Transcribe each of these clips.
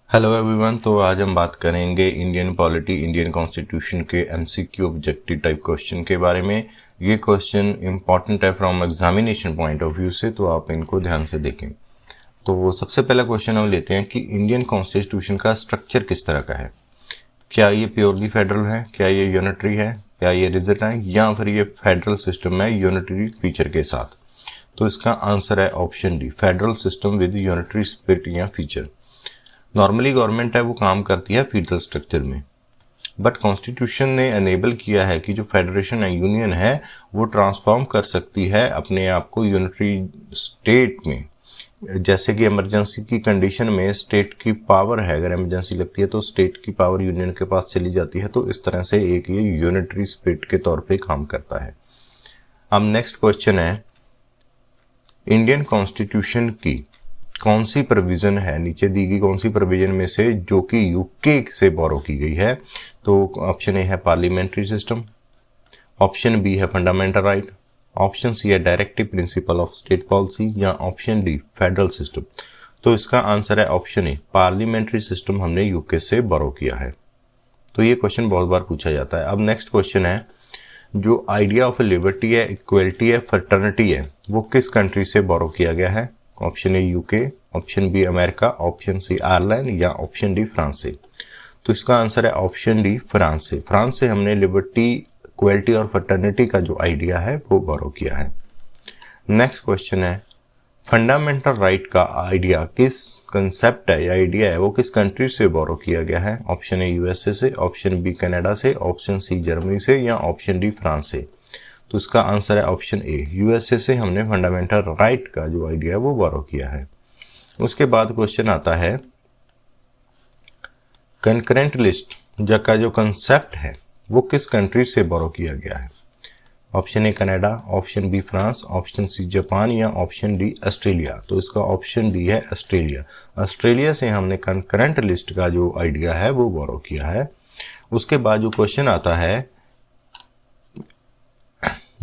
Hello everyone. तो आज हम बात करेंगे इंडियन पॉलिटी, इंडियन कॉन्स्टिट्यूशन के एमसीक्यू ऑब्जेक्टिव टाइप क्वेश्चन के बारे में। ये क्वेश्चन इंपॉर्टेंट है from examination point of view से, तो आप इनको ध्यान से देखें। तो सबसे पहला क्वेश्चन हम लेते हैं कि इंडियन कॉन्स्टिट्यूशन का स्ट्रक्चर किस तरह का है। क्या ये प्योरली फेडरल है, क्या ये यूनिटरी है, क्या ये रिजिड है, या फिर ये फेडरल सिस्टम है यूनिटरी फीचर के साथ। तो इसका आंसर है option D, federal system with unitary spirit या फीचर। नॉर्मली गवर्नमेंट है वो काम करती है फेडरल स्ट्रक्चर में, बट कॉन्स्टिट्यूशन ने एनेबल किया है कि जो फेडरेशन है, यूनियन है, वो ट्रांसफॉर्म कर सकती है अपने आप को यूनिटरी स्टेट में। जैसे कि इमरजेंसी की कंडीशन में स्टेट की पावर है, अगर इमरजेंसी लगती है तो स्टेट की पावर यूनियन के पास चली जाती है। तो इस तरह से एक ये यूनिटरी स्टेट के तौर पे काम करता है। अब नेक्स्ट क्वेश्चन है, इंडियन कॉन्स्टिट्यूशन की कौन सी प्रोविजन है, नीचे दी गई कौन सी प्रोविजन में से जो कि यूके से बोरो की गई है। तो ऑप्शन ए है पार्लियामेंट्री सिस्टम, ऑप्शन बी है फंडामेंटल राइट, ऑप्शन सी है directive principle of state policy, या ऑप्शन डी फेडरल सिस्टम। तो इसका आंसर है ऑप्शन ए, पार्लियामेंट्री सिस्टम हमने यूके से बोरो किया है। तो ये क्वेश्चन बहुत बार पूछा जाता है। अब नेक्स्ट क्वेश्चन है, जो आइडिया ऑफ लिबर्टी है, इक्वलिटी है, फर्टर्निटी है, वो किस कंट्री से बोरो किया गया है। Option A UK, option B America, option C Ireland, या ऑप्शन डी फ्रांस से। तो इसका आंसर है ऑप्शन डी, फ्रांस से। फ्रांस से हमने लिबर्टी, इक्वलिटी और फर्टर्निटी का जो आइडिया है वो बोरो किया है। नेक्स्ट क्वेश्चन है, फंडामेंटल राइट का आइडिया किस कंसेप्ट है या आइडिया है वो किस कंट्री से बोरो किया गया है। ऑप्शन ए यूएसए से, ऑप्शन बी कनाडा से, ऑप्शन सी जर्मनी से, या ऑप्शन डी फ्रांस से। तो इसका आंसर है ऑप्शन ए, यूएसए से हमने फंडामेंटल राइट का जो आइडिया है वो बोरो किया है। उसके बाद क्वेश्चन आता है, कंकरेंट लिस्ट का जो कंसेप्ट है वो किस कंट्री से बोरो किया गया है। Option A Canada, option B France, option C Japan, या ऑप्शन डी ऑस्ट्रेलिया। तो इसका ऑप्शन डी है ऑस्ट्रेलिया। ऑस्ट्रेलिया से हमने कंकरेंट लिस्ट का जो आइडिया है वो बोरो किया है। उसके बाद जो क्वेश्चन आता है,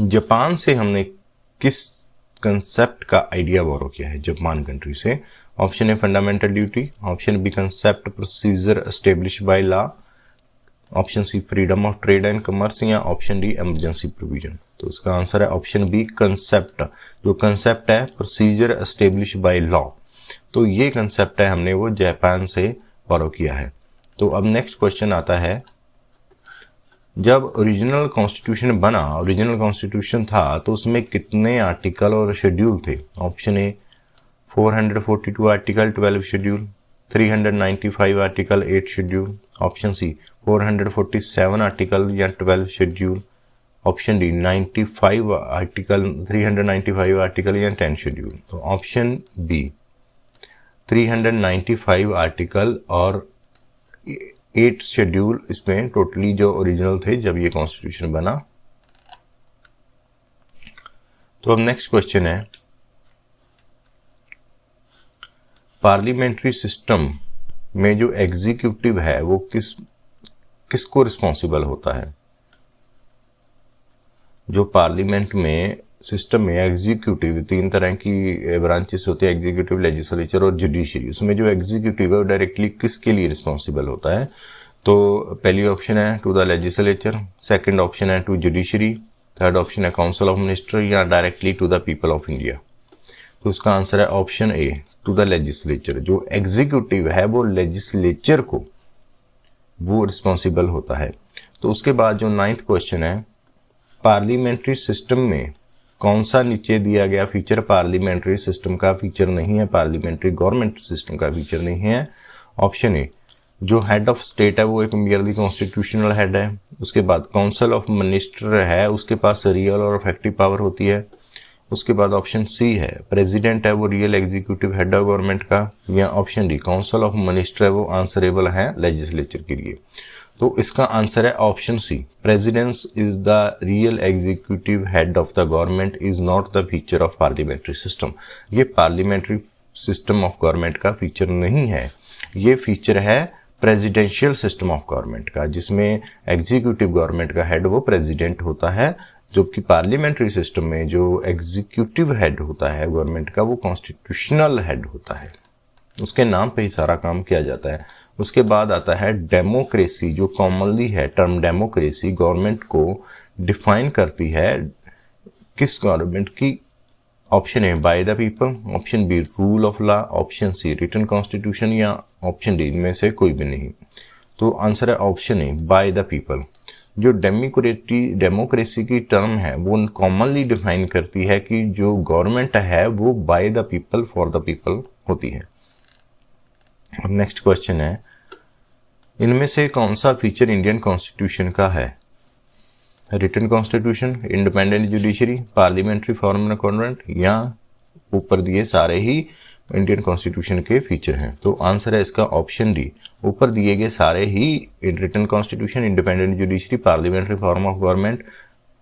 जापान से हमने किस कंसेप्ट का आइडिया बोरो किया है जापान कंट्री से। Option A fundamental duty, option B concept procedure establish by law, option C freedom of trade and commerce, या ऑप्शन डी इमरजेंसी प्रोविजन। तो इसका आंसर है ऑप्शन बी, कंसेप्ट। जो concept है procedure establish by law, तो ये concept है हमने वो जापान से बोरो किया है। तो अब नेक्स्ट क्वेश्चन आता है, जब ओरिजिनल कॉन्स्टिट्यूशन बना, ओरिजिनल कॉन्स्टिट्यूशन था, तो उसमें कितने आर्टिकल और शेड्यूल थे। Option A 442 article 12 schedule, 395 article 8 schedule, option C 447 article या 12 schedule, option D 95 article, 395 article या 10 शेड्यूल। तो ऑप्शन बी 395 आर्टिकल और 8 शेड्यूल इसमें टोटली जो ओरिजिनल थे जब ये कॉन्स्टिट्यूशन बना। तो अब नेक्स्ट क्वेश्चन है, पार्लियामेंट्री सिस्टम में जो एग्जीक्यूटिव है वो किसको रिस्पॉन्सिबल होता है। जो पार्लियामेंट में सिस्टम में एग्जीक्यूटिव, 3 तरह की ब्रांचेस होती है, एग्जीक्यूटिव, लेजिस्लेचर और जुडिशरी। उसमें जो एग्जीक्यूटिव है वो डायरेक्टली किसके लिए रिस्पॉन्सिबल होता है। तो पहली ऑप्शन है to the legislature, second option है टू जुडिशरी, थर्ड ऑप्शन है काउंसिल ऑफ मिनिस्टर, या directly to the people of India. तो उसका आंसर है option A, to the legislature. जो एग्जीक्यूटिव है वो लेजिस्लेचर को वो रिस्पॉन्सिबल होता है। तो उसके बाद जो 9th क्वेश्चन है, पार्लियामेंट्री सिस्टम में कौन सा नीचे दिया गया फीचर पार्लियामेंट्री सिस्टम का फीचर नहीं है, पार्लियामेंट्री गवर्नमेंट सिस्टम का फीचर नहीं है। ऑप्शन ए, जो हेड ऑफ स्टेट है वो एक मेयरली कॉन्स्टिट्यूशनल हेड है। उसके बाद काउंसिल ऑफ मिनिस्टर है, उसके पास रियल और इफेक्टिव पावर होती है। उसके बाद ऑप्शन सी है, प्रेसिडेंट है वो real executive head of government का, या option D council of minister है वो आंसरेबल है लेजिस्लेचर के लिए। तो इसका आंसर है option C, president's is the real executive head of the government, is not the feature of parliamentary system. ये पार्लियामेंट्री सिस्टम ऑफ गवर्नमेंट का फीचर नहीं है, ये फीचर है प्रेसिडेंशियल सिस्टम ऑफ गवर्नमेंट का, जिसमें एग्जीक्यूटिव गवर्नमेंट का हेड वो प्रेसिडेंट होता है, जबकि पार्लियामेंट्री सिस्टम में जो एग्जीक्यूटिव हेड होता है गवर्नमेंट का वो कॉन्स्टिट्यूशनल हेड होता है। उसके नाम पे ही सारा काम किया जाता है। उसके बाद आता है डेमोक्रेसी, जो कॉमनली है टर्म डेमोक्रेसी, गवर्नमेंट को डिफाइन करती है किस गवर्नमेंट की। Option A by the people, option B rule of law, option C written constitution, या ऑप्शन डी इनमें से कोई भी नहीं। तो आंसर है option A by the people. जो डेमोक्रेसी की टर्म है वो कॉमनली डिफाइन करती है कि जो गवर्नमेंट है वो bye the people for the people होती है। नेक्स्ट क्वेश्चन है, इनमें से कौन सा फीचर इंडियन कॉन्स्टिट्यूशन का है? Written constitution, independent judiciary, parliamentary form of government, या ऊपर दिए सारे ही इंडियन कॉन्स्टिट्यूशन के फीचर हैं। तो आंसर है इसका ऑप्शन डी, ऊपर दिए गए सारे ही written constitution, independent judiciary, parliamentary form of government,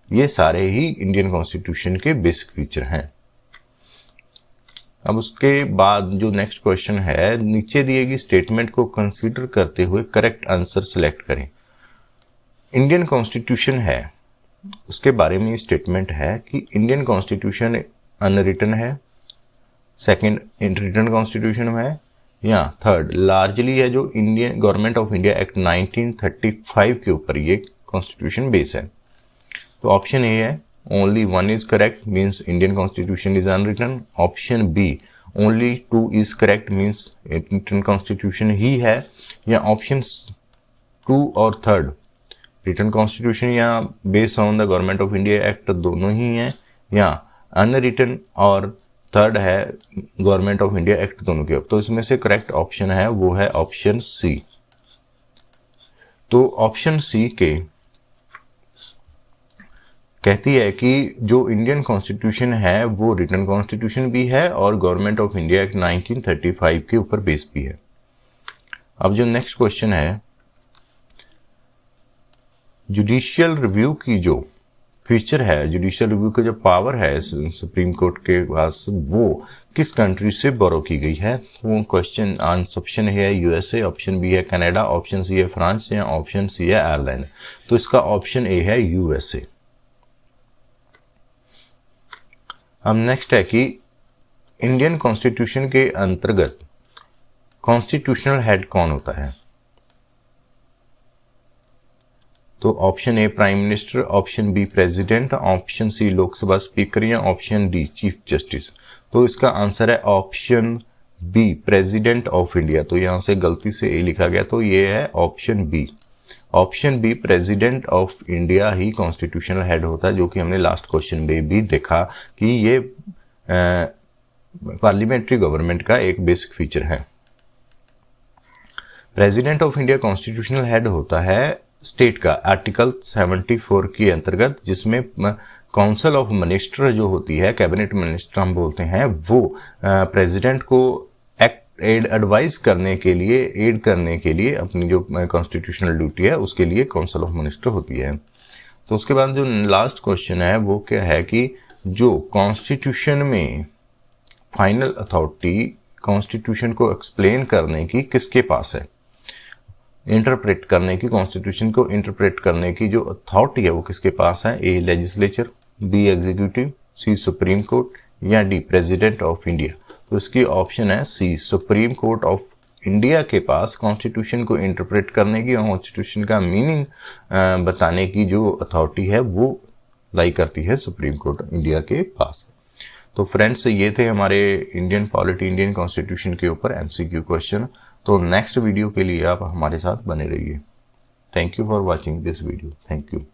ये सारे ही इंडियन कॉन्स्टिट्यूशन के बेसिक फीचर हैं। अब उसके बाद जो नेक्स्ट क्वेश्चन है, नीचे दिए गई स्टेटमेंट को कंसीडर करते हुए करेक्ट आंसर सेलेक्ट करें। इंडियन कॉन्स्टिट्यूशन है, उसके बारे में स्टेटमेंट है कि इंडियन कॉन्स्टिट्यूशन अनरिटन है, सेकंड रिटन कॉन्स्टिट्यूशन है, या थर्ड लार्जली है जो Indian government of India act 1935 के ऊपर ये कॉन्स्टिट्यूशन बेस है। तो ऑप्शन ए है only one is correct means Indian constitution is unwritten, option B only two is correct means Indian constitution ही है, या ऑप्शन टू और थर्ड रिटन कॉन्स्टिट्यूशन या based on the Government of India Act दोनों ही हैं, या अनरिटन और थर्ड है गवर्नमेंट ऑफ इंडिया एक्ट दोनों के। तो इसमें से करेक्ट ऑप्शन है वो है ऑप्शन सी। तो ऑप्शन सी के कहती है कि जो इंडियन कॉन्स्टिट्यूशन है वो रिटन कॉन्स्टिट्यूशन भी है और गवर्नमेंट ऑफ इंडिया एक्ट 1935 के ऊपर बेस भी है। अब जो नेक्स्ट क्वेश्चन है, जुडिशियल रिव्यू की जो फीचर है, जुडिशियल रिव्यू का जो पावर है सुप्रीम कोर्ट के पास, वो किस कंट्री से बोरो की गई है? वो क्वेश्चन ऑप्शन है यूएसए, ऑप्शन बी है कनाडा, ऑप्शन सी है फ्रांस, या ऑप्शन सी है आयरलैंड। तो इसका ऑप्शन ए है यूएसए। अब नेक्स्ट है कि इंडियन कॉन्स्टिट्यूशन के अंतर्गत कॉन्स्टिट्यूशनल हेड कौन होता है? तो option A prime minister, option B president, option C Lok Sabha speaker, या ऑप्शन डी चीफ जस्टिस। तो इसका आंसर है option B president of India. तो यहां से गलती से ए लिखा गया, तो ये है option B. Option B president of India ही कॉन्स्टिट्यूशनल हेड होता है, जो कि हमने लास्ट क्वेश्चन में भी देखा कि ये पार्लियामेंट्री गवर्नमेंट का एक बेसिक फीचर है। President of India constitutional head होता है स्टेट का आर्टिकल 74 के अंतर्गत, जिसमें काउंसिल ऑफ मिनिस्टर जो होती है, कैबिनेट मिनिस्टर हम बोलते हैं, वो प्रेसिडेंट को एडवाइस करने के लिए, एड करने के लिए अपनी जो कॉन्स्टिट्यूशनल ड्यूटी है उसके लिए काउंसिल ऑफ मिनिस्टर होती है। तो उसके बाद जो लास्ट क्वेश्चन है वो क्या है कि जो कॉन्स्टिट्यूशन में फाइनल अथॉरिटी कॉन्स्टिट्यूशन को एक्सप्लेन करने की किसके पास है? इंटरप्रेट करने की, कॉन्स्टिट्यूशन को इंटरप्रेट करने की जो अथॉरिटी है वो किसके पास है? ए लेजिस्लेचर, बी एग्जीक्यूटिव, सी सुप्रीम कोर्ट, या डी प्रेसिडेंट ऑफ इंडिया। तो इसकी ऑप्शन है सी, सुप्रीम कोर्ट ऑफ इंडिया के पास कॉन्स्टिट्यूशन को इंटरप्रेट करने की और कॉन्स्टिट्यूशन का मीनिंग बताने की जो अथॉरिटी है वो लाई करती है सुप्रीम कोर्ट इंडिया के पास। तो फ्रेंड्स, ये थे हमारे इंडियन पॉलिटी, इंडियन कॉन्स्टिट्यूशन के ऊपर एमसीक्यू क्वेश्चन। तो नेक्स्ट वीडियो के लिए आप हमारे साथ बने रहिए। Thank you for watching this video. Thank you.